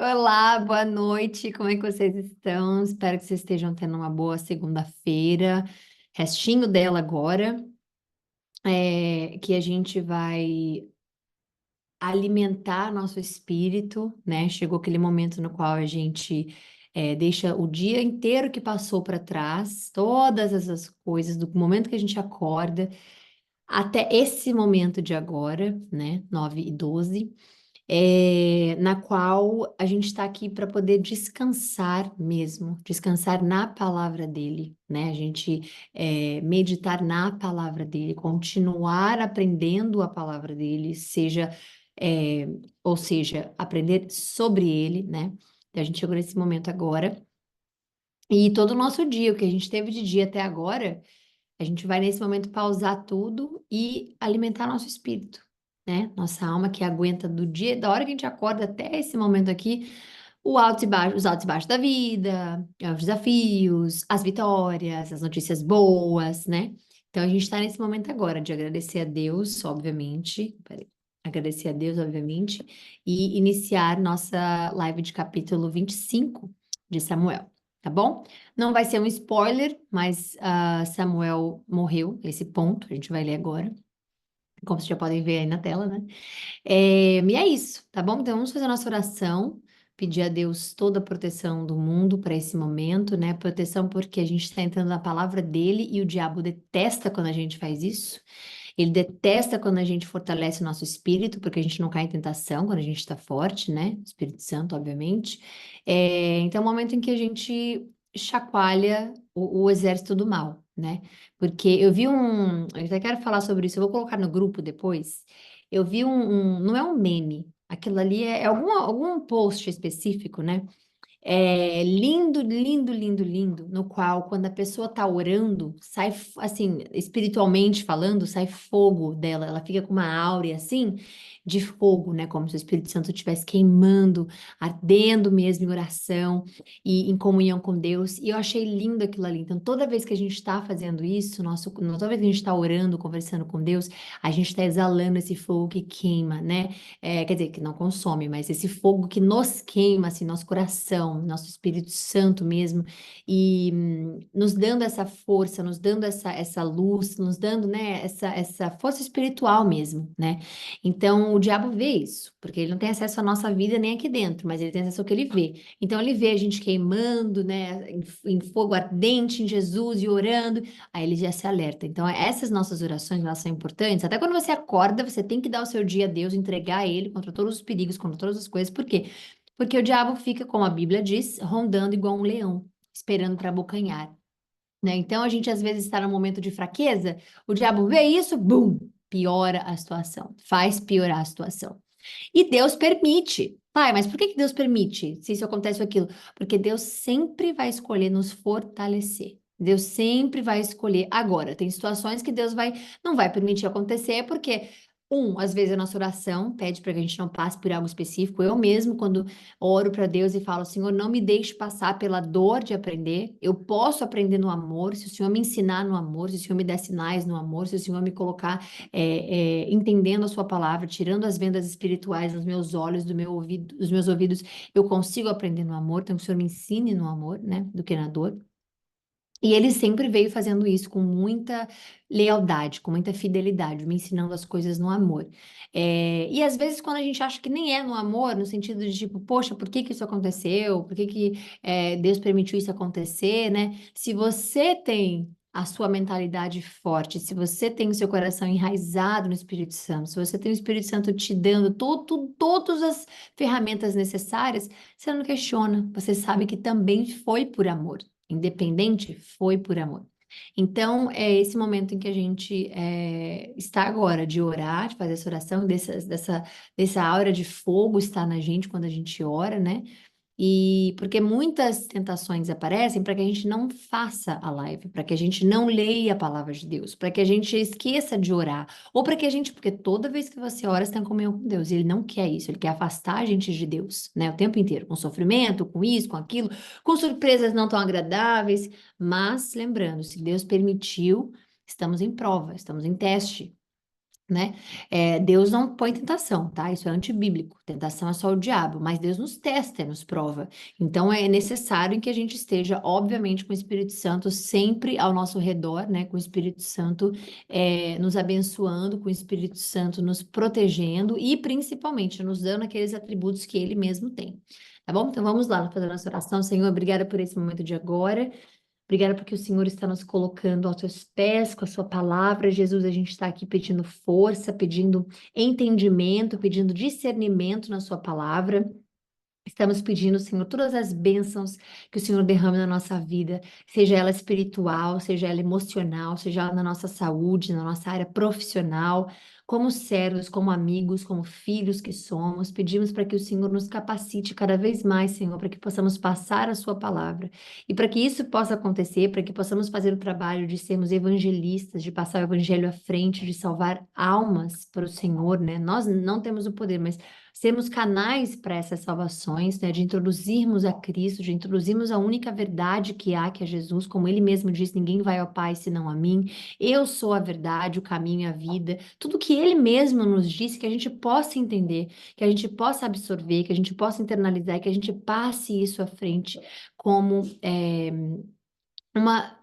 Olá, boa noite. Como é que vocês estão? Espero que vocês estejam tendo uma boa segunda-feira. Restinho dela agora, que a gente vai alimentar nosso espírito, né? Chegou aquele momento no qual a gente deixa o dia inteiro que passou para trás, todas essas coisas, do momento que a gente acorda até esse momento de agora, né? 9h12. Na qual a gente está aqui para poder descansar mesmo, descansar na palavra dele, né? A gente meditar na palavra dele, continuar aprendendo a palavra dele, é, ou seja, aprender sobre ele, né? Então, a gente chegou nesse momento agora. E todo o nosso dia, o que a gente teve de dia até agora, a gente vai nesse momento pausar tudo e alimentar nosso espírito, né? Nossa alma que aguenta do dia, da hora que a gente acorda até esse momento aqui, os altos e baixos da vida, os desafios, as vitórias, as notícias boas, né? Então a gente está nesse momento agora de agradecer a Deus, obviamente, agradecer a Deus, obviamente, e iniciar nossa live de capítulo 25 de Samuel, tá bom? Não vai ser um spoiler, mas Samuel morreu, esse ponto, a gente vai ler agora, como vocês já podem ver aí na tela, né? E é isso, tá bom? Então vamos fazer a nossa oração, pedir a Deus toda a proteção do mundo para esse momento, né? Proteção porque a gente está entrando na palavra dele e o diabo detesta quando a gente faz isso. Ele detesta quando a gente fortalece o nosso espírito, porque a gente não cai em tentação, quando a gente está forte, né? Espírito Santo, obviamente. Então é um momento em que a gente chacoalha o exército do mal, né? Porque eu até quero falar sobre isso, eu vou colocar no grupo depois. Eu vi não é um meme, aquilo ali é algum post específico, né? Lindo, lindo, lindo, lindo, no qual, quando a pessoa tá orando, sai, assim, espiritualmente falando, sai fogo dela, ela fica com uma áurea, assim, de fogo, né, como se o Espírito Santo estivesse queimando, ardendo mesmo em oração e em comunhão com Deus, e eu achei lindo aquilo ali, então toda vez que a gente está fazendo isso, toda vez que a gente está orando, conversando com Deus, a gente está exalando esse fogo que queima, né, quer dizer, que não consome, mas esse fogo que nos queima, assim, nosso coração, nosso Espírito Santo mesmo, e nos dando essa força, nos dando essa luz, nos dando, né, essa força espiritual mesmo, né? Então, o diabo vê isso, porque ele não tem acesso à nossa vida nem aqui dentro, mas ele tem acesso ao que ele vê. Então, ele vê a gente queimando, né, em fogo ardente em Jesus e orando, aí ele já se alerta. Então, essas nossas orações, elas são importantes. Até quando você acorda, você tem que dar o seu dia a Deus, entregar a Ele contra todos os perigos, contra todas as coisas. Por quê? Porque o diabo fica, como a Bíblia diz, rondando igual um leão, esperando para abocanhar, né? Então, a gente às vezes está num momento de fraqueza, o diabo vê isso, bum, piora a situação, faz piorar a situação. E Deus permite. Pai, mas por que que Deus permite se isso acontece ou aquilo? Porque Deus sempre vai escolher nos fortalecer. Deus sempre vai escolher. Agora, tem situações que não vai permitir acontecer, porque, às vezes a nossa oração pede para que a gente não passe por algo específico. Eu mesmo, quando oro para Deus e falo, Senhor, não me deixe passar pela dor de aprender. Eu posso aprender no amor, se o Senhor me ensinar no amor, se o Senhor me der sinais no amor, se o Senhor me colocar entendendo a sua palavra, tirando as vendas espirituais dos meus olhos, dos meus ouvidos, eu consigo aprender no amor, então que o Senhor me ensine no amor, né, do que na dor. E ele sempre veio fazendo isso com muita lealdade, com muita fidelidade, me ensinando as coisas no amor. E às vezes, quando a gente acha que nem é no amor, no sentido de tipo, poxa, por que que isso aconteceu? Por que que Deus permitiu isso acontecer, né? Se você tem a sua mentalidade forte, se você tem o seu coração enraizado no Espírito Santo, se você tem o Espírito Santo te dando todas as ferramentas necessárias, você não questiona, você sabe que também foi por amor. Independente, foi por amor. Então, é esse momento em que a gente está agora, de orar, de fazer essa oração, dessa aura de fogo estar na gente quando a gente ora, né? E porque muitas tentações aparecem para que a gente não faça a live, para que a gente não leia a palavra de Deus, para que a gente esqueça de orar, ou para que a gente, porque toda vez que você ora, você está em comunhão com Deus, e Ele não quer isso, Ele quer afastar a gente de Deus, né, o tempo inteiro, com sofrimento, com isso, com aquilo, com surpresas não tão agradáveis, mas lembrando, se Deus permitiu, estamos em prova, estamos em teste. né? Deus não põe tentação, tá? Isso é antibíblico. Tentação é só o diabo, mas Deus nos testa e nos prova. Então é necessário que a gente esteja, obviamente, com o Espírito Santo sempre ao nosso redor, né? Com o Espírito Santo nos abençoando, com o Espírito Santo nos protegendo e principalmente nos dando aqueles atributos que Ele mesmo tem. Tá bom? Então vamos lá fazer a nossa oração. Senhor, obrigada por esse momento de agora. Obrigada porque o Senhor está nos colocando aos teus pés com a sua palavra. Jesus, a gente está aqui pedindo força, pedindo entendimento, pedindo discernimento na sua palavra. Estamos pedindo, Senhor, todas as bênçãos que o Senhor derrame na nossa vida, seja ela espiritual, seja ela emocional, seja ela na nossa saúde, na nossa área profissional, como servos, como amigos, como filhos que somos. Pedimos para que o Senhor nos capacite cada vez mais, Senhor, para que possamos passar a sua palavra. E para que isso possa acontecer, para que possamos fazer o trabalho de sermos evangelistas, de passar o evangelho à frente, de salvar almas para o Senhor, né? Nós não temos o poder, mas sermos canais para essas salvações, né, de introduzirmos a Cristo, de introduzirmos a única verdade que há, que é Jesus, como ele mesmo diz, ninguém vai ao Pai senão a mim, eu sou a verdade, o caminho e a vida, tudo que ele mesmo nos disse, que a gente possa entender, que a gente possa absorver, que a gente possa internalizar, que a gente passe isso à frente como uma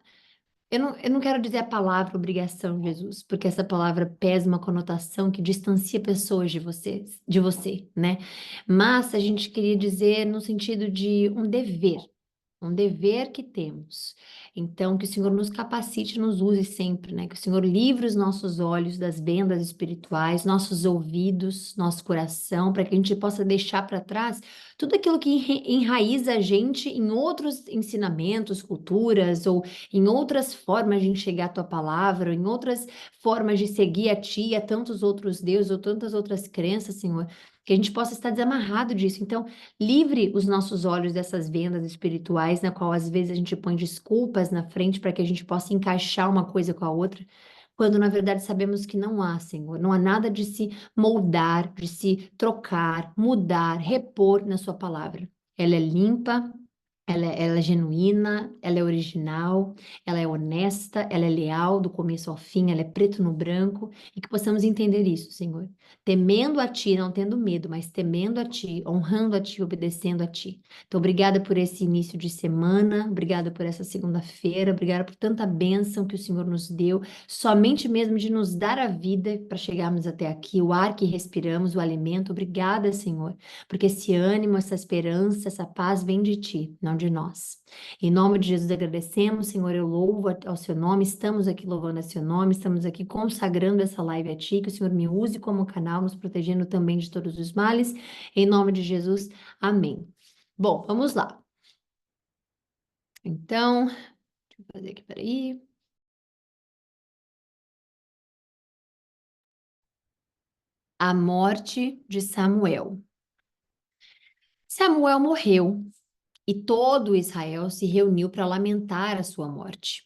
eu não quero dizer a palavra obrigação, Jesus, porque essa palavra pesa uma conotação que distancia pessoas de você, né? Mas a gente queria dizer no sentido de um dever que temos. Então, que o Senhor nos capacite, nos use sempre, né? Que o Senhor livre os nossos olhos das vendas espirituais, nossos ouvidos, nosso coração, para que a gente possa deixar para trás tudo aquilo que enraiza a gente em outros ensinamentos, culturas, ou em outras formas de enxergar a tua palavra, ou em outras formas de seguir a ti e a tantos outros deuses, ou tantas outras crenças, Senhor. Que a gente possa estar desamarrado disso. Então, livre os nossos olhos dessas vendas espirituais, na qual às vezes a gente põe desculpas na frente para que a gente possa encaixar uma coisa com a outra, quando na verdade sabemos que não há, Senhor, não há nada de se moldar, de se trocar, mudar, repor na sua palavra. Ela é limpa, ela é genuína, ela é original, ela é honesta, ela é leal do começo ao fim, ela é preto no branco, e que possamos entender isso, Senhor. Temendo a Ti, não tendo medo, mas temendo a Ti, honrando a Ti, obedecendo a Ti. Então, obrigada por esse início de semana, obrigada por essa segunda-feira, obrigada por tanta bênção que o Senhor nos deu, somente mesmo de nos dar a vida para chegarmos até aqui, o ar que respiramos, o alimento. Obrigada, Senhor, porque esse ânimo, essa esperança, essa paz vem de Ti, não de nós. Em nome de Jesus agradecemos, Senhor, eu louvo ao Seu nome, estamos aqui louvando a Seu nome, estamos aqui consagrando essa live a Ti, que o Senhor me use como canal, nos protegendo também de todos os males, em nome de Jesus, amém. Bom, vamos lá. Então, deixa eu fazer aqui, peraí. A morte de Samuel. Samuel morreu e todo Israel se reuniu para lamentar a sua morte.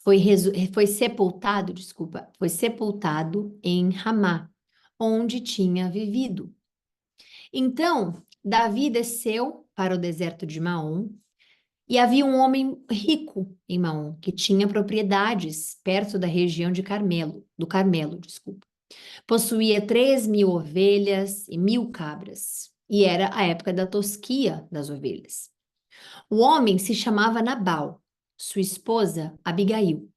Foi sepultado, desculpa, foi sepultado em Ramá, onde tinha vivido. Então, Davi desceu para o deserto de Maom, e havia um homem rico em Maom, que tinha propriedades perto da região de Carmelo, do Carmelo, desculpa. Possuía 3.000 ovelhas e 1.000 cabras, e era a época da tosquia das ovelhas. O homem se chamava Nabal, sua esposa Abigail.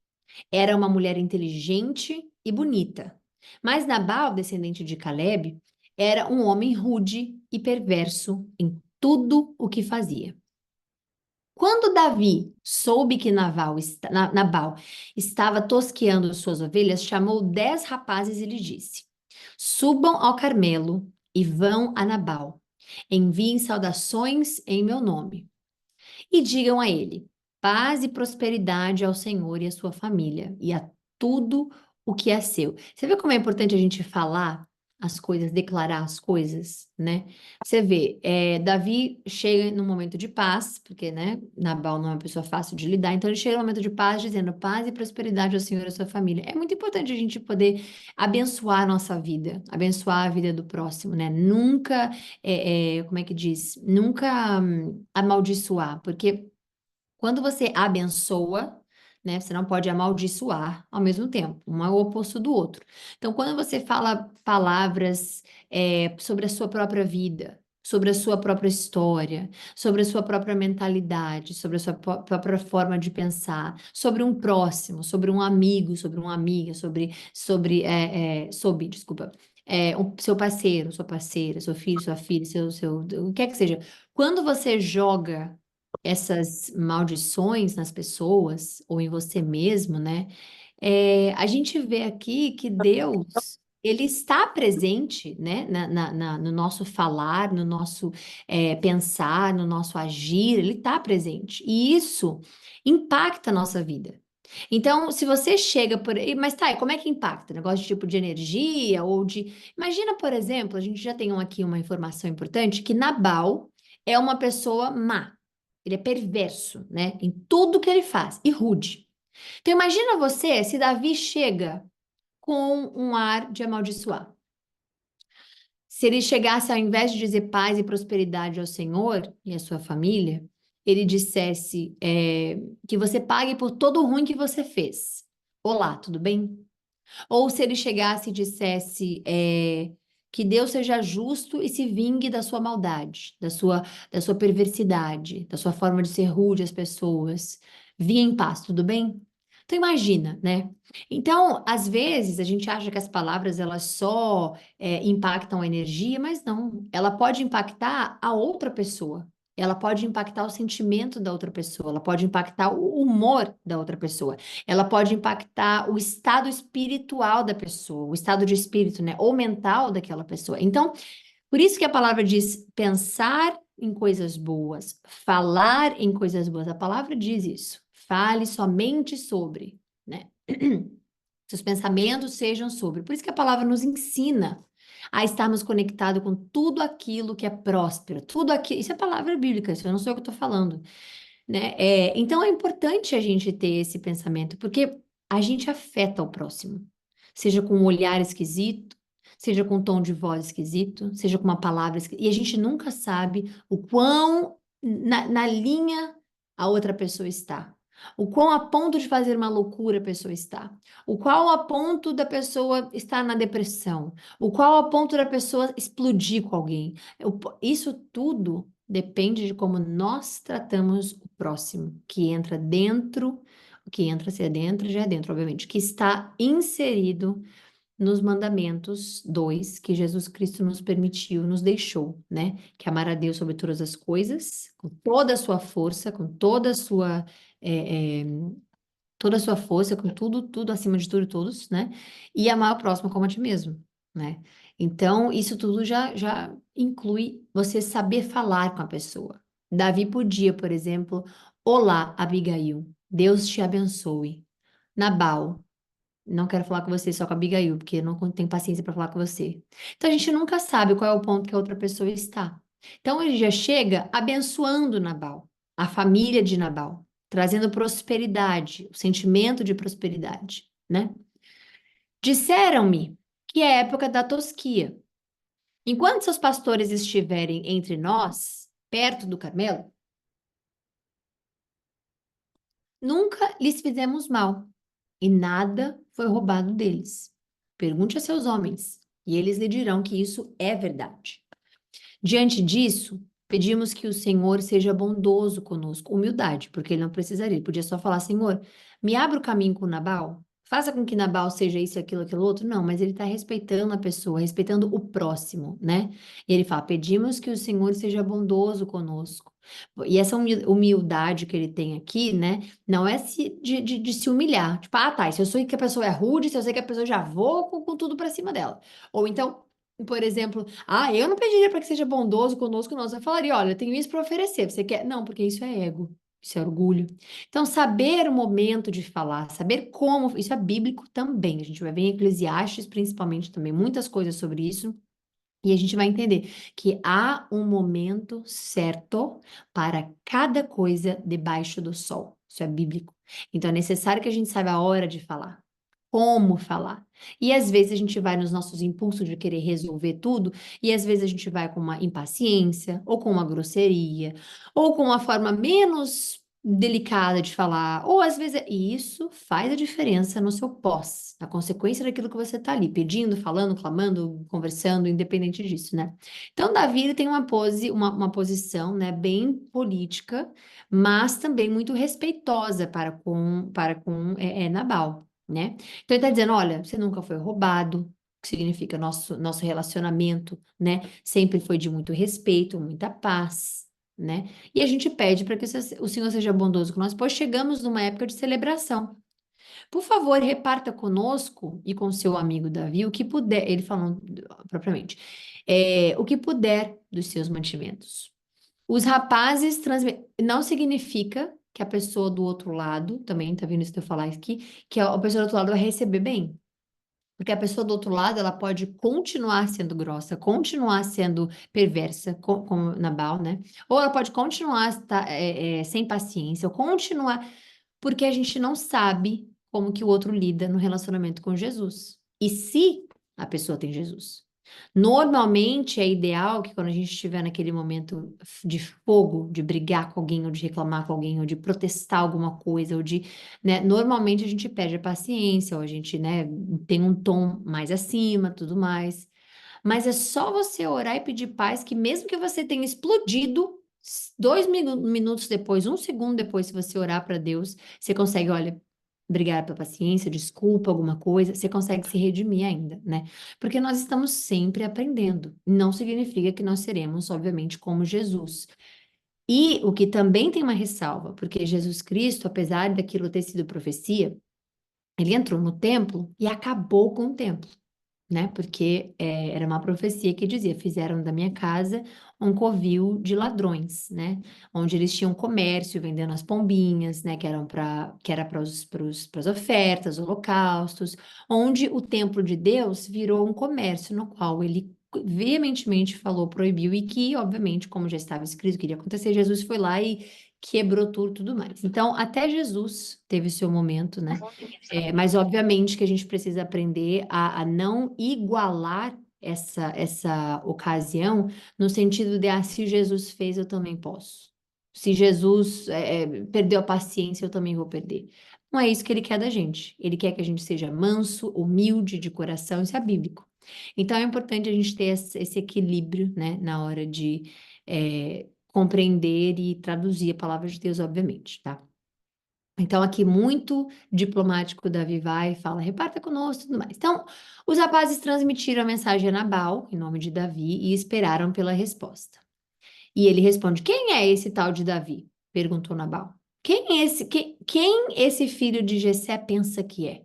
Era uma mulher inteligente e bonita. Mas Nabal, descendente de Caleb, era um homem rude e perverso em tudo o que fazia. Quando Davi soube que Nabal estava tosqueando suas ovelhas, chamou 10 rapazes e lhes disse: Subam ao Carmelo e vão a Nabal. Enviem saudações em meu nome. E digam a ele: paz e prosperidade ao Senhor e à sua família, e a tudo o que é seu. Você vê como é importante a gente falar as coisas, declarar as coisas, né? Você vê, Davi chega num momento de paz, porque, né, Nabal não é uma pessoa fácil de lidar, então ele chega num momento de paz, dizendo paz e prosperidade ao Senhor e à sua família. É muito importante a gente poder abençoar a nossa vida, abençoar a vida do próximo, né? Nunca, como é que diz? Nunca amaldiçoar, porque quando você abençoa, né? Você não pode amaldiçoar ao mesmo tempo. Um é o oposto do outro. Então, quando você fala palavras sobre a sua própria vida, sobre a sua própria história, sobre a sua própria mentalidade, sobre a sua própria forma de pensar, sobre um próximo, sobre um amigo, sobre uma amiga, desculpa, seu parceiro, sua parceira, seu filho, sua filha, o que é que seja. Quando você joga essas maldições nas pessoas ou em você mesmo, né? A gente vê aqui que Deus, ele está presente, né? No nosso falar, no nosso pensar, no nosso agir, ele está presente. E isso impacta a nossa vida. Então, se você chega por aí, mas tá, e como é que impacta? Negócio de tipo de energia ou de. Imagina, por exemplo, a gente já tem aqui uma informação importante que Nabal é uma pessoa má. Ele é perverso, né? Em tudo que ele faz e rude. Então, imagina você se Davi chega com um ar de amaldiçoar. Se ele chegasse, ao invés de dizer paz e prosperidade ao Senhor e à sua família, ele dissesse que você pague por todo o ruim que você fez. Olá, tudo bem? Ou se ele chegasse e dissesse que Deus seja justo e se vingue da sua maldade, da sua perversidade, da sua forma de ser rude às pessoas. Vinha em paz, tudo bem? Então imagina, né? Então, às vezes a gente acha que as palavras elas só impactam a energia, mas não. Ela pode impactar a outra pessoa. Ela pode impactar o sentimento da outra pessoa, ela pode impactar o humor da outra pessoa. Ela pode impactar o estado espiritual da pessoa, o estado de espírito, né, ou mental daquela pessoa. Então, por isso que a palavra diz pensar em coisas boas, falar em coisas boas. A palavra diz isso. Fale somente sobre, né? Seus pensamentos sejam sobre. Por isso que a palavra nos ensina a estarmos conectados com tudo aquilo que é próspero, tudo aquilo. Isso é palavra bíblica, isso eu não sei o que eu estou falando, né? Então é importante a gente ter esse pensamento, porque a gente afeta o próximo, seja com um olhar esquisito, seja com um tom de voz esquisito, seja com uma palavra esquisita, e a gente nunca sabe o quão na linha a outra pessoa está. O quão a ponto de fazer uma loucura a pessoa está. O qual a ponto da pessoa estar na depressão. O qual a ponto da pessoa explodir com alguém. Isso tudo depende de como nós tratamos o próximo, que entra dentro, o que entra se é dentro, já é dentro, obviamente, que está inserido nos mandamentos 2 que Jesus Cristo nos permitiu, nos deixou, né? Que é amar a Deus sobre todas as coisas, com toda a sua força, com eh, eh, toda a sua força, com tudo, tudo acima de tudo e todos, né? E amar o próximo como a ti mesmo, né? Então, isso tudo já inclui você saber falar com a pessoa. Davi podia, por exemplo, olá, Abigail, Deus te abençoe. Nabal, não quero falar com você só com a Abigail, porque eu não tenho paciência para falar com você. Então, a gente nunca sabe qual é o ponto que a outra pessoa está. Então, ele já chega abençoando Nabal, a família de Nabal, trazendo prosperidade, o sentimento de prosperidade, né? Disseram-me que é a época da tosquia. Enquanto seus pastores estiverem entre nós, perto do Carmelo, nunca lhes fizemos mal, e nada foi roubado deles. Pergunte a seus homens, e eles lhe dirão que isso é verdade. Diante disso, pedimos que o Senhor seja bondoso conosco, humildade, porque ele não precisaria, ele podia só falar: Senhor, me abra o caminho com Nabal, faça com que Nabal seja isso, aquilo, aquilo outro. Não, mas ele está respeitando a pessoa, respeitando o próximo, né? E ele fala: pedimos que o Senhor seja bondoso conosco. E essa humildade que ele tem aqui, né? Não é de se humilhar. Tipo, ah, tá, se eu sei que a pessoa é rude, se eu sei que a pessoa já vou com tudo pra cima dela. Ou então, por exemplo, eu não pediria para que seja bondoso conosco, não. Eu falaria, olha, eu tenho isso para oferecer. Você quer? Não, porque isso é ego, isso é orgulho. Então, saber o momento de falar, saber como, isso é bíblico também. A gente vai ver em Eclesiastes, principalmente, também, muitas coisas sobre isso. E a gente vai entender que há um momento certo para cada coisa debaixo do sol. Isso é bíblico. Então, é necessário que a gente saiba a hora de falar, como falar. E às vezes a gente vai nos nossos impulsos de querer resolver tudo, e às vezes a gente vai com uma impaciência, ou com uma grosseria, ou com uma forma menos delicada de falar, ou às vezes e isso faz a diferença no seu pós, na consequência daquilo que você está ali pedindo, falando, clamando, conversando, independente disso, né? Então, Davi ele tem uma posição, né, bem política, mas também muito respeitosa para com Nabal, né? Então, ele está dizendo, olha, você nunca foi roubado, que significa nosso relacionamento, né? Sempre foi de muito respeito, muita paz, né? E a gente pede para que o Senhor seja bondoso com nós, pois chegamos numa época de celebração. Por favor, reparta conosco e com seu amigo Davi o que puder, ele falando propriamente, o que puder dos seus mantimentos. Os rapazes não significa que a pessoa do outro lado, também tá vendo isso que eu falar aqui, que a pessoa do outro lado vai receber bem. Porque a pessoa do outro lado, ela pode continuar sendo grossa, continuar sendo perversa, como Nabal, né? Ou ela pode continuar sem paciência, ou continuar, porque a gente não sabe como que o outro lida no relacionamento com Jesus. E se a pessoa tem Jesus. Normalmente é ideal que quando a gente estiver naquele momento de fogo, de brigar com alguém, ou de reclamar com alguém, ou de protestar alguma coisa, ou de, né, normalmente a gente perde a paciência, ou a gente, né, tem um tom mais acima, tudo mais. Mas é só você orar e pedir paz, que mesmo que você tenha explodido, 2 minutos depois, 1 segundo depois, se você orar para Deus, você consegue, olha, obrigada pela paciência, desculpa alguma coisa, você consegue se redimir ainda, né? Porque nós estamos sempre aprendendo. Não significa que nós seremos, obviamente, como Jesus. E o que também tem uma ressalva, porque Jesus Cristo, apesar daquilo ter sido profecia, ele entrou no templo e acabou com o templo, né? Porque era uma profecia que dizia: fizeram da minha casa um covil de ladrões, né? Onde eles tinham comércio vendendo as pombinhas, né? Que era para as ofertas, holocaustos, onde o templo de Deus virou um comércio no qual ele veementemente falou, proibiu, e que, obviamente, como já estava escrito que iria acontecer, Jesus foi lá e quebrou tudo, tudo mais. Então, até Jesus teve o seu momento, né? Mas obviamente que a gente precisa aprender a não igualar essa ocasião no sentido de, se Jesus fez, eu também posso. Se Jesus perdeu a paciência, eu também vou perder. Não é isso que ele quer da gente. Ele quer que a gente seja manso, humilde de coração, isso é bíblico. Então é importante a gente ter esse equilíbrio, né, na hora de compreender e traduzir a palavra de Deus, obviamente, tá? Então, aqui, muito diplomático, Davi vai e fala, reparta conosco e tudo mais. Então, os rapazes transmitiram a mensagem a Nabal, em nome de Davi, e esperaram pela resposta. E ele responde, quem é esse tal de Davi? Perguntou Nabal. Quem esse filho de Jessé pensa que é?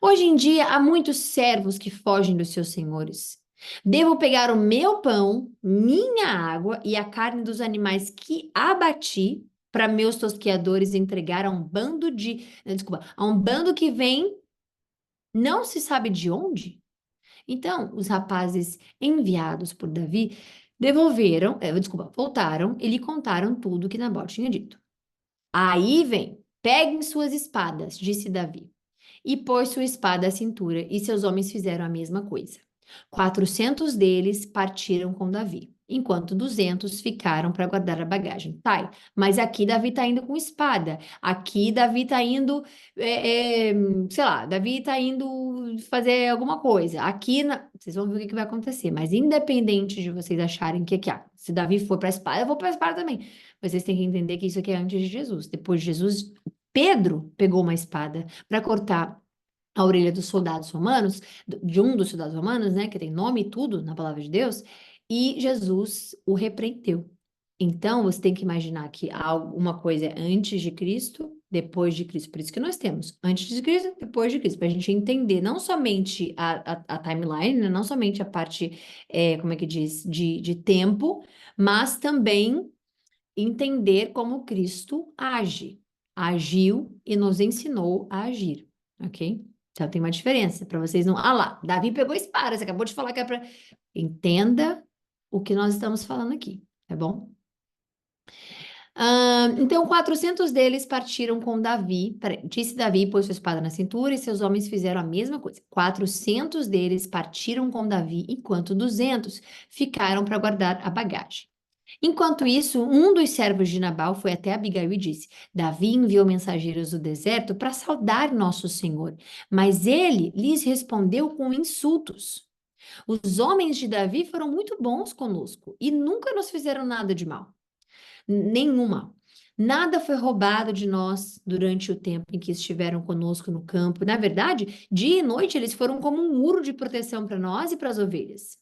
Hoje em dia, há muitos servos que fogem dos seus senhores. Devo pegar o meu pão, minha água e a carne dos animais que abati para meus tosqueadores entregar a um bando desculpa, a um bando que vem não se sabe de onde? Então, os rapazes enviados por Davi voltaram e lhe contaram tudo que Nabal tinha dito. Aí vem, peguem suas espadas, disse Davi, e pôs sua espada à cintura, e seus homens fizeram a mesma coisa. 400 deles partiram com Davi, enquanto 200 ficaram para guardar a bagagem. Tá, mas aqui Davi está indo com espada. Aqui Davi está indo, sei lá, Davi está indo fazer alguma coisa. Vocês vão ver o que vai acontecer. Mas independente de vocês acharem se Davi for para a espada, eu vou para a espada também. Vocês têm que entender que isso aqui é antes de Jesus. Depois de Jesus, Pedro pegou uma espada para cortar a orelha dos soldados romanos, de um dos soldados romanos, né, que tem nome e tudo na palavra de Deus, e Jesus o repreendeu. Então, você tem que imaginar que há alguma coisa é antes de Cristo, depois de Cristo. Por isso que nós temos antes de Cristo, depois de Cristo, para a gente entender não somente a timeline, né, não somente a parte, como é que diz, de tempo, mas também entender como Cristo age, agiu e nos ensinou a agir, ok? Então tem uma diferença para vocês não. Ah lá, Davi pegou espada, você acabou de falar que é para. Entenda o que nós estamos falando aqui, tá bom? Então 400 deles partiram com Davi. Disse Davi, pôs sua espada na cintura e seus homens fizeram a mesma coisa. 400 deles partiram com Davi, enquanto 200 ficaram para guardar a bagagem. Enquanto isso, um dos servos de Nabal foi até Abigail e disse: Davi enviou mensageiros do deserto para saudar nosso senhor, mas ele lhes respondeu com insultos. Os homens de Davi foram muito bons conosco e nunca nos fizeram nada de mal, nenhum mal. Nada foi roubado de nós durante o tempo em que estiveram conosco no campo. Na verdade, dia e noite eles foram como um muro de proteção para nós e para as ovelhas.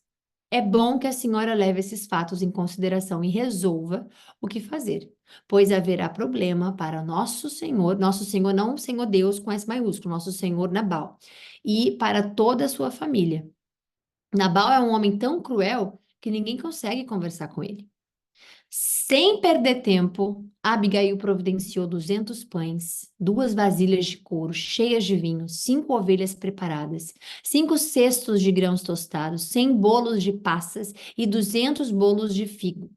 É bom que a senhora leve esses fatos em consideração e resolva o que fazer, pois haverá problema para nosso Senhor não o Senhor Deus com S maiúsculo, nosso Senhor Nabal, e para toda a sua família. Nabal é um homem tão cruel que ninguém consegue conversar com ele. Sem perder tempo, Abigail providenciou 200 pães, 2 vasilhas de couro cheias de vinho, 5 ovelhas preparadas, 5 cestos de grãos tostados, 100 bolos de passas e 200 bolos de figo.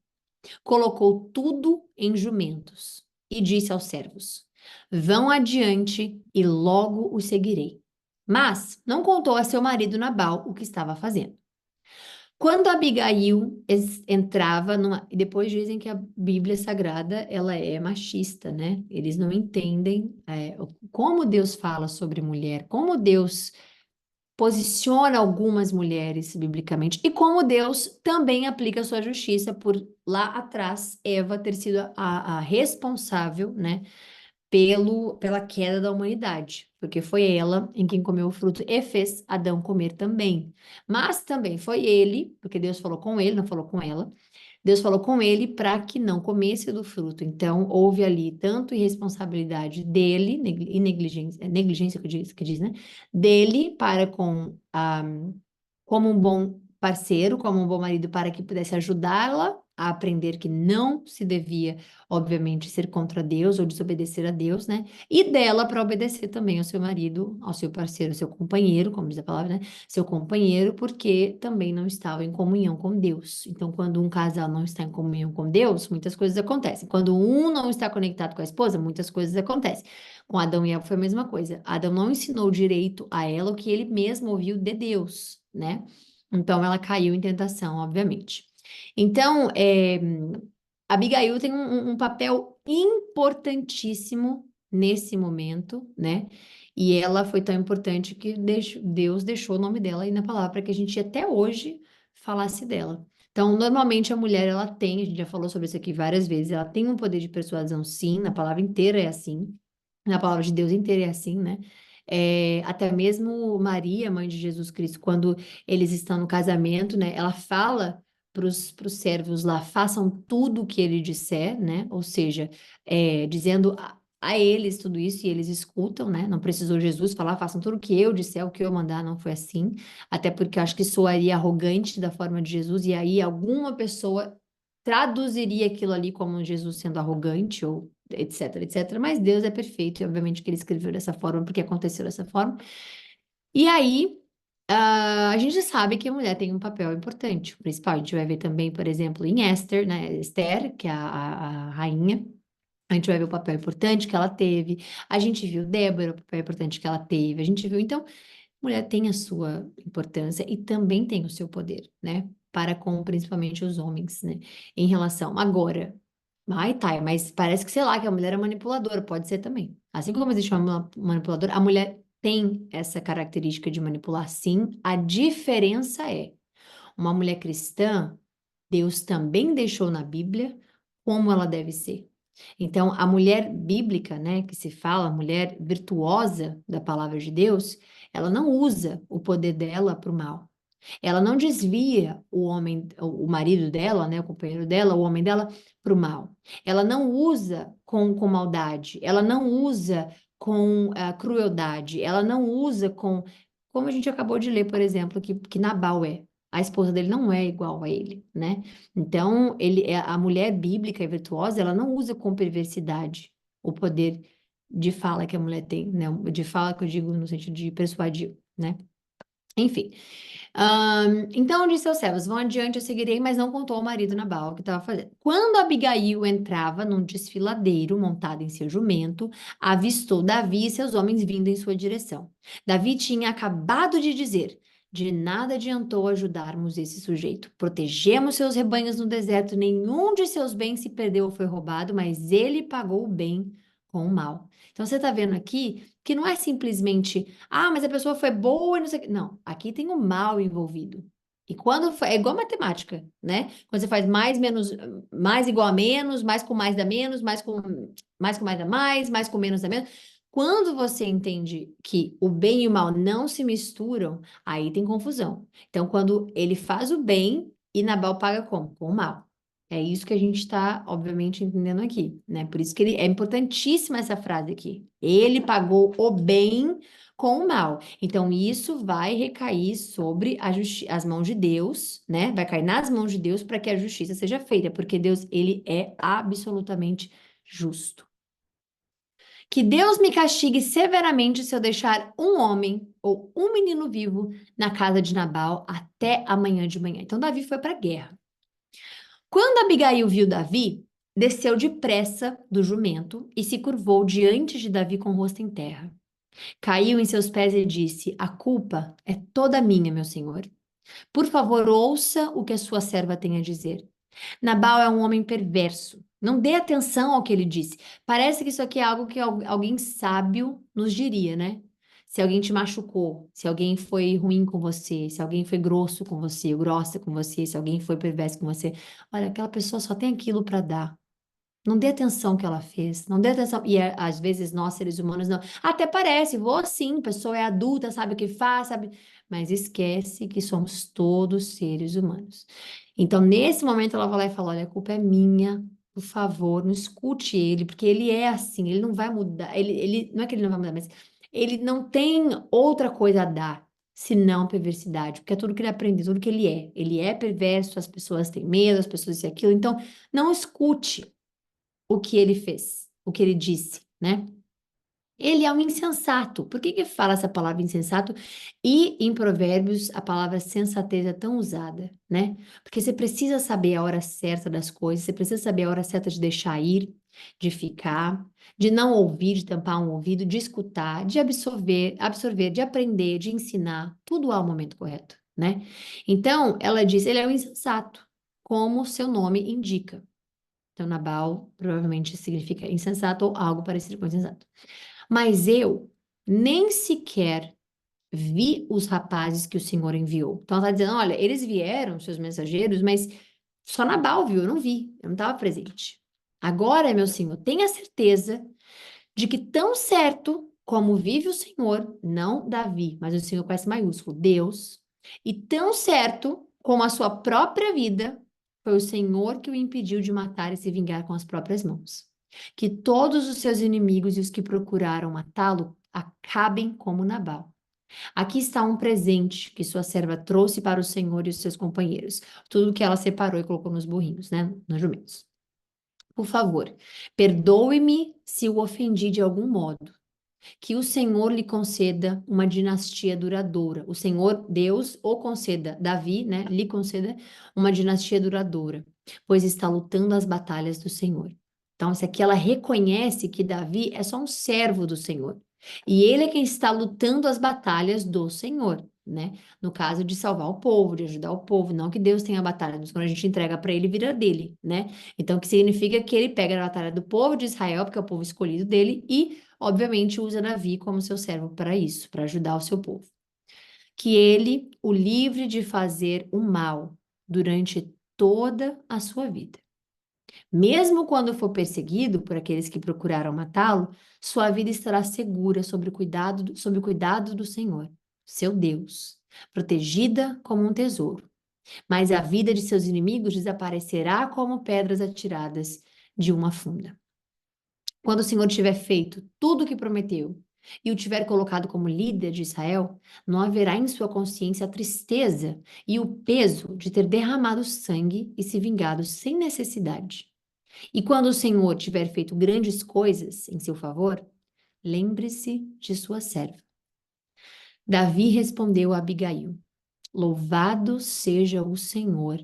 Colocou tudo em jumentos e disse aos servos: Vão adiante e logo os seguirei. Mas não contou a seu marido Nabal o que estava fazendo. Quando Abigail entrava numa... E depois dizem que a Bíblia Sagrada, ela é machista, né? Eles não entendem como Deus fala sobre mulher, como Deus posiciona algumas mulheres biblicamente e como Deus também aplica a sua justiça por lá atrás Eva ter sido a responsável, né? Pela queda da humanidade, porque foi ela em quem comeu o fruto e fez Adão comer também. Mas também foi ele, porque Deus falou com ele, não falou com ela. Deus falou com ele para que não comesse do fruto. Então, houve ali tanto irresponsabilidade dele, e negligência que diz, né? Dele para com como um bom parceiro, como um bom marido, para que pudesse ajudá-la a aprender que não se devia, obviamente, ser contra Deus ou desobedecer a Deus, né? E dela para obedecer também ao seu marido, ao seu parceiro, ao seu companheiro, como diz a palavra, né? Seu companheiro, porque também não estava em comunhão com Deus. Então, quando um casal não está em comunhão com Deus, muitas coisas acontecem. Quando um não está conectado com a esposa, muitas coisas acontecem. Com Adão e Eva foi a mesma coisa. Adão não ensinou direito a ela o que ele mesmo ouviu de Deus, né? Então, ela caiu em tentação, obviamente. Então, Abigail tem um papel importantíssimo nesse momento, né? E ela foi tão importante que Deus deixou o nome dela aí na palavra para que a gente até hoje falasse dela. Então, normalmente a mulher, ela tem, a gente já falou sobre isso aqui várias vezes, ela tem um poder de persuasão, sim, na palavra inteira é assim, na palavra de Deus inteira é assim, né? Até mesmo Maria, mãe de Jesus Cristo, quando eles estão no casamento, né? Ela fala para os servos lá, façam tudo o que ele disser, né? Ou seja, dizendo a eles tudo isso e eles escutam, né? Não precisou Jesus falar, façam tudo o que eu disser, o que eu mandar, não foi assim. Até porque eu acho que soaria arrogante da forma de Jesus, e aí alguma pessoa traduziria aquilo ali como Jesus sendo arrogante ou etc, etc. Mas Deus é perfeito e obviamente que ele escreveu dessa forma porque aconteceu dessa forma. E aí, a gente sabe que a mulher tem um papel importante. O principal, a gente vai ver também, por exemplo, em Esther, né? Esther, que é a rainha. A gente vai ver o papel importante que ela teve. A gente viu Débora, o papel importante que ela teve. A gente viu, então, mulher tem a sua importância e também tem o seu poder, né? Para com principalmente os homens, né? Em relação. Agora, ai, tá, mas parece que, sei lá, que a mulher é manipuladora, pode ser também. Assim como existe uma manipuladora, a mulher tem essa característica de manipular, sim. A diferença é, uma mulher cristã, Deus também deixou na Bíblia como ela deve ser. Então, a mulher bíblica, né, que se fala, a mulher virtuosa da palavra de Deus, ela não usa o poder dela para o mal. Ela não desvia o homem, o marido dela, né, o companheiro dela, o homem dela, para o mal. Ela não usa com maldade, ela não usa com crueldade, ela não usa como a gente acabou de ler, por exemplo, que Nabal é. A esposa dele não é igual a ele, né? Então, a mulher bíblica e virtuosa, ela não usa com perversidade o poder de fala que a mulher tem, né? De fala que eu digo no sentido de persuadir, né? Enfim. Então disse aos servos: Vão adiante, eu seguirei, mas não contou ao marido Nabal o que estava fazendo. Quando Abigail entrava num desfiladeiro montada em seu jumento, avistou Davi e seus homens vindo em sua direção. Davi tinha acabado de dizer: De nada adiantou ajudarmos esse sujeito. Protegemos seus rebanhos no deserto, nenhum de seus bens se perdeu ou foi roubado, mas ele pagou o bem com o mal. Então você está vendo aqui que não é simplesmente, mas a pessoa foi boa e não sei o quê. Não, aqui tem o mal envolvido. E é igual matemática, né? Quando você faz mais menos, mais igual a menos, mais dá menos, mais com mais dá mais com menos dá menos. Quando você entende que o bem e o mal não se misturam, aí tem confusão. Então, quando ele faz o bem e Nabal paga como? Com o mal. É isso que a gente está, obviamente, entendendo aqui, né? Por isso que é importantíssima essa frase aqui. Ele pagou o bem com o mal. Então, isso vai recair sobre as mãos de Deus, né? Vai cair nas mãos de Deus para que a justiça seja feita, porque Deus, ele é absolutamente justo. Que Deus me castigue severamente se eu deixar um homem ou um menino vivo na casa de Nabal até amanhã de manhã. Então, Davi foi para a guerra. Quando Abigail viu Davi, desceu depressa do jumento e se curvou diante de Davi com o rosto em terra. Caiu em seus pés e disse: A culpa é toda minha, meu senhor. Por favor, ouça o que a sua serva tem a dizer. Nabal é um homem perverso. Não dê atenção ao que ele disse. Parece que isso aqui é algo que alguém sábio nos diria, né? Se alguém te machucou, se alguém foi ruim com você, se alguém foi grosso com você, grossa com você, se alguém foi perverso com você, olha, aquela pessoa só tem aquilo para dar. Não dê atenção ao que ela fez, não dê atenção. E às vezes nós, seres humanos, não. Até parece, vou sim, a pessoa é adulta, sabe o que faz, sabe. Mas esquece que somos todos seres humanos. Então, nesse momento, ela vai lá e fala: Olha, a culpa é minha, por favor, não escute ele, porque ele é assim, ele não vai mudar. Não é que ele não vai mudar, mas ele não tem outra coisa a dar. Senão perversidade, porque é tudo que ele aprende, tudo que ele é. Ele é perverso, as pessoas têm medo, as pessoas isso e aquilo. Então, não escute o que ele fez, o que ele disse, né? Ele é um insensato. Por que que fala essa palavra insensato? E em Provérbios a palavra sensatez é tão usada, né? Porque você precisa saber a hora certa das coisas, você precisa saber a hora certa de deixar ir, de ficar, de não ouvir, de tampar um ouvido, de escutar, de absorver, de aprender, de ensinar, tudo ao momento correto, né? Então, ela diz, ele é um insensato, como o seu nome indica. Então, Nabal provavelmente significa insensato ou algo parecido com insensato. Mas eu nem sequer vi os rapazes que o Senhor enviou. Então, ela está dizendo: olha, eles vieram, seus mensageiros, mas só Nabal viu, eu não vi, eu não estava presente. Agora, meu Senhor, tenha certeza de que tão certo como vive o Senhor, não Davi, mas o Senhor com S maiúsculo, Deus, e tão certo como a sua própria vida, foi o Senhor que o impediu de matar e se vingar com as próprias mãos. Que todos os seus inimigos e os que procuraram matá-lo acabem como Nabal. Aqui está um presente que sua serva trouxe para o Senhor e os seus companheiros. Tudo que ela separou e colocou nos burrinhos, né? Nos jumentos. Por favor, perdoe-me se o ofendi de algum modo. Que o Senhor lhe conceda uma dinastia duradoura. O Senhor, Deus, o conceda, Davi, né, lhe conceda uma dinastia duradoura, pois está lutando as batalhas do Senhor. Então, isso aqui ela reconhece que Davi é só um servo do Senhor. E ele é quem está lutando as batalhas do Senhor, né? No caso de salvar o povo, de ajudar o povo, não que Deus tenha a batalha, mas quando a gente entrega para ele, vira dele, né? Então, o que significa que ele pega a batalha do povo de Israel, porque é o povo escolhido dele, e obviamente usa Davi como seu servo para isso, para ajudar o seu povo. Que ele o livre de fazer o mal durante toda a sua vida. Mesmo quando for perseguido por aqueles que procuraram matá-lo, sua vida estará segura sob o cuidado do Senhor, seu Deus, protegida como um tesouro. Mas a vida de seus inimigos desaparecerá como pedras atiradas de uma funda. Quando o Senhor tiver feito tudo o que prometeu e o tiver colocado como líder de Israel, não haverá em sua consciência a tristeza e o peso de ter derramado sangue e se vingado sem necessidade. E quando o Senhor tiver feito grandes coisas em seu favor, lembre-se de sua serva. Davi respondeu a Abigail: Louvado seja o Senhor,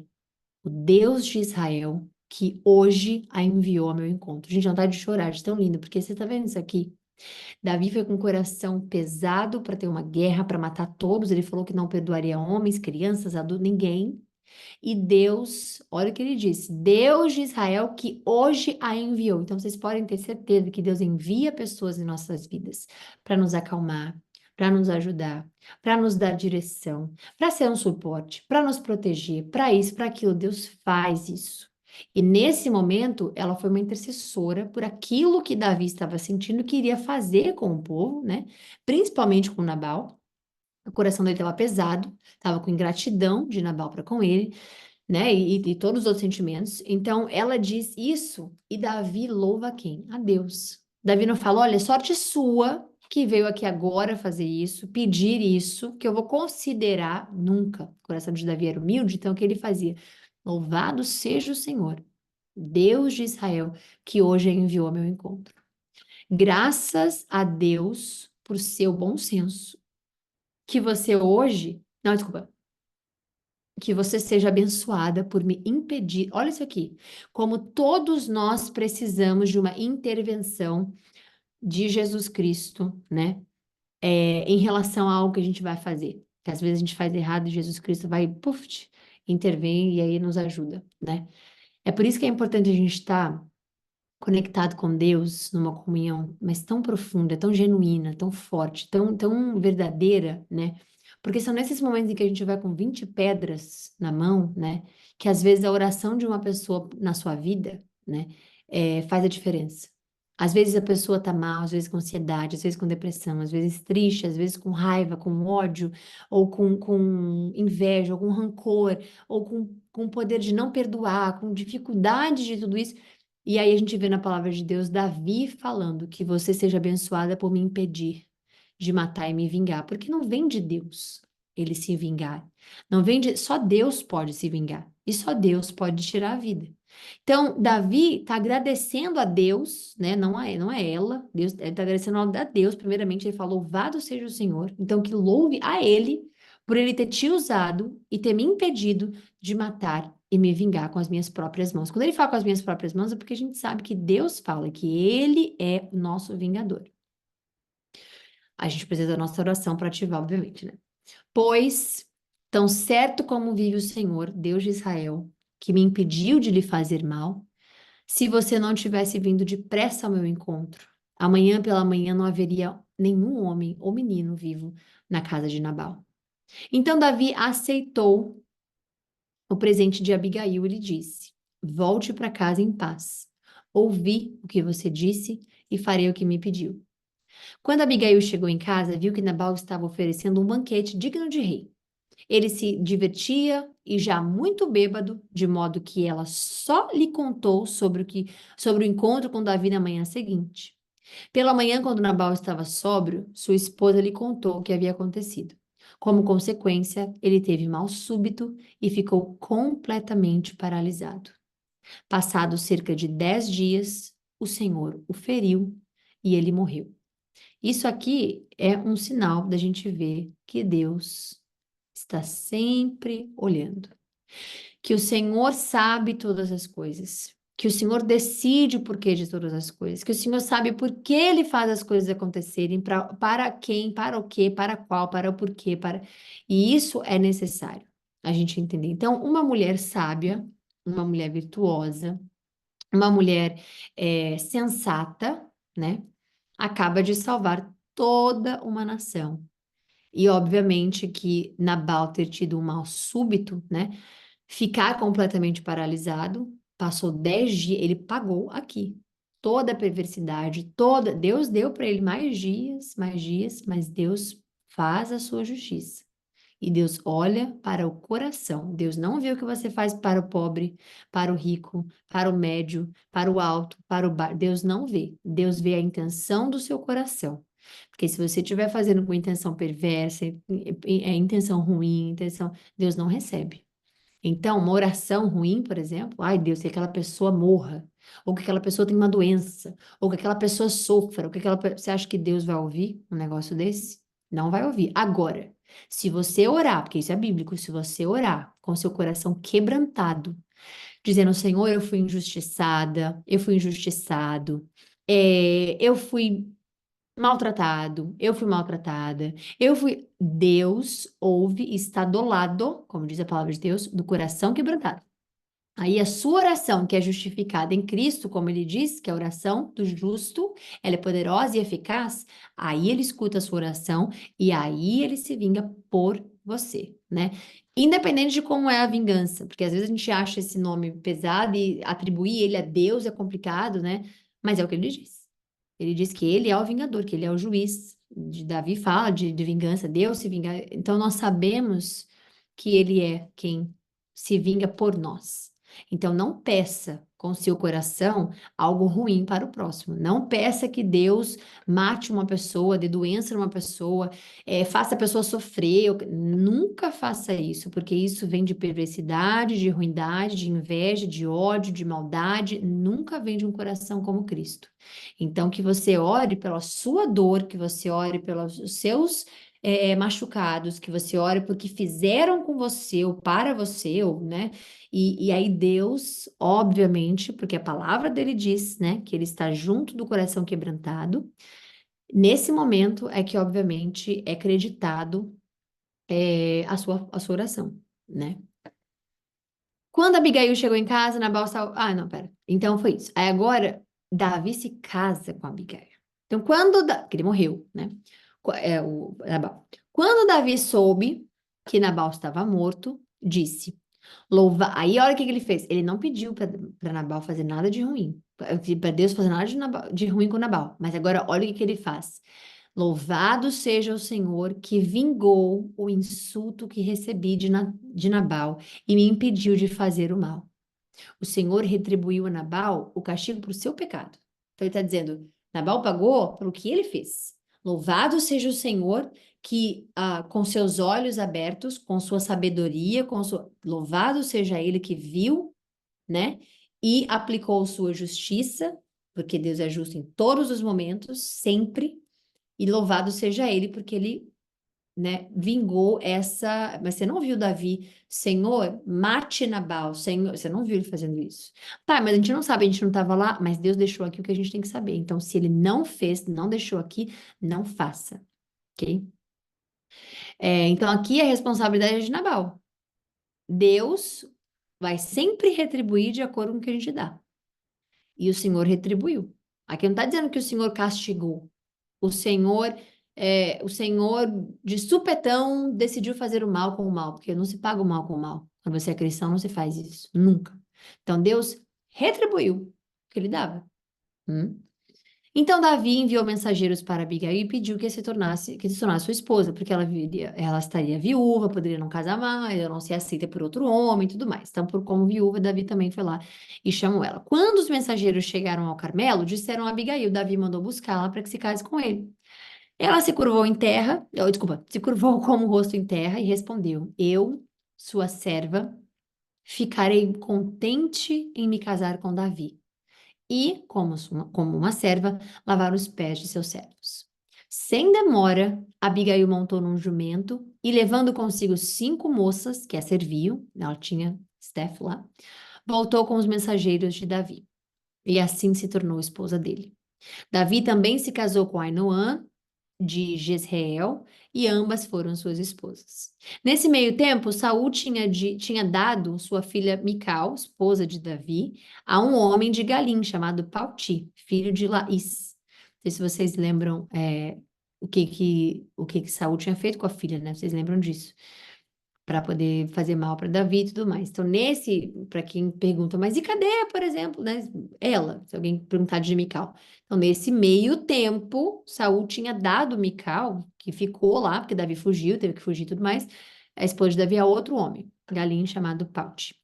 o Deus de Israel, que hoje a enviou ao meu encontro. Gente, não tá de chorar, de tão lindo, porque você tá vendo isso aqui? Davi foi com o coração pesado para ter uma guerra, para matar todos. Ele falou que não perdoaria homens, crianças, adultos, ninguém. E Deus, olha o que ele disse: Deus de Israel que hoje a enviou. Então vocês podem ter certeza que Deus envia pessoas em nossas vidas para nos acalmar, para nos ajudar, para nos dar direção, para ser um suporte, para nos proteger, para isso, para aquilo. Deus faz isso. E nesse momento, ela foi uma intercessora por aquilo que Davi estava sentindo que iria fazer com o povo, né? Principalmente com Nabal. O coração dele estava pesado, estava com ingratidão de Nabal para com ele, né? E todos os outros sentimentos. Então, ela diz isso e Davi louva quem? A Deus. Davi não fala, olha, sorte sua que veio aqui agora fazer isso, pedir isso, que eu vou considerar nunca. O coração de Davi era humilde, então o que ele fazia? Louvado seja o Senhor, Deus de Israel, que hoje enviou ao meu encontro. Graças a Deus por seu bom senso, que você hoje, não, desculpa, que você seja abençoada por me impedir. Olha isso aqui. Como todos nós precisamos de uma intervenção de Jesus Cristo, né? Em relação a algo que a gente vai fazer. Que às vezes a gente faz errado e Jesus Cristo vai, puf, intervém e aí nos ajuda, né? É por isso que é importante a gente estar conectado com Deus numa comunhão, mas tão profunda, tão genuína, tão forte, tão verdadeira, né? Porque são nesses momentos em que a gente vai com 20 pedras na mão, né? Que às vezes a oração de uma pessoa na sua vida, né? Faz a diferença. Às vezes a pessoa tá mal, às vezes com ansiedade, às vezes com depressão, às vezes triste, às vezes com raiva, com ódio, ou com inveja, ou com rancor, ou com poder de não perdoar, com dificuldade de tudo isso. E aí a gente vê na palavra de Deus Davi falando que você seja abençoada por me impedir de matar e me vingar, porque não vem de Deus ele se vingar. Não vem de, só Deus pode se vingar e só Deus pode tirar a vida. Então, Davi está agradecendo a Deus, né? Não é ela. Deus, ele está agradecendo a Deus. Primeiramente, ele falou: louvado seja o Senhor. Então, que louve a ele por ele ter te usado e ter me impedido de matar e me vingar com as minhas próprias mãos. Quando ele fala com as minhas próprias mãos, é porque a gente sabe que Deus fala que ele é o nosso vingador. A gente precisa da nossa oração para ativar, obviamente, né? Pois, tão certo como vive o Senhor, Deus de Israel, que me impediu de lhe fazer mal, se você não tivesse vindo depressa ao meu encontro, amanhã pela manhã não haveria nenhum homem ou menino vivo na casa de Nabal. Então Davi aceitou o presente de Abigail e lhe disse: volte para casa em paz. Ouvi o que você disse e farei o que me pediu. Quando Abigail chegou em casa, viu que Nabal estava oferecendo um banquete digno de rei. Ele se divertia e já muito bêbado, de modo que ela só lhe contou sobre o encontro com Davi na manhã seguinte. Pela manhã, quando Nabal estava sóbrio, sua esposa lhe contou o que havia acontecido. Como consequência, ele teve mal súbito e ficou completamente paralisado. Passados cerca de 10 dias, o Senhor o feriu e ele morreu. Isso aqui é um sinal da gente ver que Deus está sempre olhando, que o Senhor sabe todas as coisas, que o Senhor decide o porquê de todas as coisas, que o Senhor sabe por que Ele faz as coisas acontecerem, para quem, para o quê, para qual, para o porquê, para... E isso é necessário a gente entender. Então, uma mulher sábia, uma mulher virtuosa, uma mulher sensata, né, acaba de salvar toda uma nação. E obviamente que Nabal ter tido um mal súbito, né? Ficar completamente paralisado, passou 10 dias, ele pagou aqui. Toda a perversidade, toda. Deus deu para ele mais dias, mas Deus faz a sua justiça. E Deus olha para o coração. Deus não vê o que você faz para o pobre, para o rico, para o médio, para o alto, para o baixo. Deus não vê. Deus vê a intenção do seu coração. Porque se você estiver fazendo com intenção perversa, intenção ruim, intenção, Deus não recebe. Então, uma oração ruim, por exemplo, ai Deus, que aquela pessoa morra, ou que aquela pessoa tenha uma doença, ou que aquela pessoa sofra, ou que você acha que Deus vai ouvir um negócio desse? Não vai ouvir. Agora, se você orar, porque isso é bíblico, se você orar com seu coração quebrantado, dizendo, Senhor, eu fui injustiçada, eu fui injustiçado, eu fui maltratado, eu fui maltratada, eu fui. Deus ouve e está do lado, como diz a palavra de Deus, do coração quebrantado. Aí a sua oração, que é justificada em Cristo, como ele diz, que é a oração do justo, ela é poderosa e eficaz, aí ele escuta a sua oração e aí ele se vinga por você, né? Independente de como é a vingança, porque às vezes a gente acha esse nome pesado e atribuir ele a Deus é complicado, né? Mas é o que ele diz. Ele diz que ele é o vingador, que ele é o juiz. Davi fala de vingança, Deus se vinga. Então nós sabemos que ele é quem se vinga por nós. Então, não peça com seu coração algo ruim para o próximo. Não peça que Deus mate uma pessoa, dê doença numa pessoa, faça a pessoa sofrer. Nunca faça isso, porque isso vem de perversidade, de ruindade, de inveja, de ódio, de maldade. Nunca vem de um coração como Cristo. Então, que você ore pela sua dor, que você ore pelos seus machucados, que você ore porque fizeram com você ou para você, ou, né? E aí Deus, obviamente, porque a palavra dele diz, né, que ele está junto do coração quebrantado, nesse momento é que, obviamente, é acreditado a sua oração, né? Quando Abigail chegou em casa, Nabal estava... Ah, não, pera. Então foi isso. Aí agora, Davi se casa com Abigail. Então, que ele morreu, né? O Nabal. Quando Davi soube que Nabal estava morto, disse... Aí, olha o que que ele fez. Ele não pediu para Nabal fazer nada de ruim. Para Deus fazer nada de ruim com Nabal. Mas agora, olha o que que ele faz. Louvado seja o Senhor que vingou o insulto que recebi de Nabal e me impediu de fazer o mal. O Senhor retribuiu a Nabal o castigo por seu pecado. Então ele está dizendo, Nabal pagou pelo que ele fez. Louvado seja o Senhor que, com seus olhos abertos, com sua sabedoria, louvado seja ele que viu, né, e aplicou sua justiça, porque Deus é justo em todos os momentos, sempre, e louvado seja ele, porque ele, né, vingou essa. Mas você não viu Davi, Senhor, mate Nabal, Senhor. Você não viu ele fazendo isso. Tá, mas a gente não sabe, a gente não estava lá, mas Deus deixou aqui o que a gente tem que saber. Então, se ele não fez, não deixou aqui, não faça, ok? Então, aqui a responsabilidade é de Nabal. Deus vai sempre retribuir de acordo com o que a gente dá. E o Senhor retribuiu. Aqui não está dizendo que o Senhor castigou. O Senhor de supetão decidiu fazer o mal com o mal, porque não se paga o mal com o mal. Quando você é cristão, não se faz isso, nunca. Então Deus retribuiu o que ele dava. Hum? Então Davi enviou mensageiros para Abigail e pediu que se tornasse sua esposa, porque ela estaria viúva, poderia não casar mais, ela não ser aceita por outro homem e tudo mais. Então, como viúva, Davi também foi lá e chamou ela. Quando os mensageiros chegaram ao Carmelo, disseram a Abigail, Davi mandou buscá-la para que se case com ele. Ela se curvou em terra, desculpa, se curvou com o rosto em terra e respondeu: Eu, sua serva, ficarei contente em me casar com Davi e, como uma serva, lavar os pés de seus servos. Sem demora, Abigail montou num jumento e, levando consigo 5 moças que a serviam, ela tinha Steph lá, voltou com os mensageiros de Davi. E assim se tornou esposa dele. Davi também se casou com Ainoã, de Jezreel, e ambas foram suas esposas. Nesse meio tempo, Saul tinha dado sua filha Mical, esposa de Davi, a um homem de Galim chamado Palti, filho de Laís. Não sei se vocês lembram o que que Saul tinha feito com a filha, né? Vocês lembram disso? Para poder fazer mal para Davi e tudo mais. Então, para quem pergunta, mas e cadê, por exemplo, né? Ela, se alguém perguntar de Mical. Então, nesse meio tempo, Saul tinha dado Mical, que ficou lá, porque Davi fugiu, teve que fugir e tudo mais, a esposa de Davi a outro homem, Galim chamado Paute.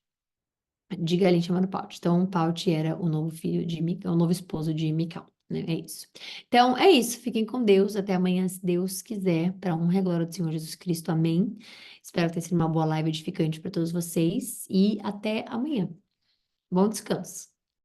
De Galim chamado Paute. Então, Paute era o novo filho de Mical, o novo esposo de Mical, né? É isso. Então, é isso. Fiquem com Deus. Até amanhã, se Deus quiser, para a honra e a glória do Senhor Jesus Cristo. Amém. Espero que tenha sido uma boa live edificante para todos vocês e até amanhã. Bom descanso.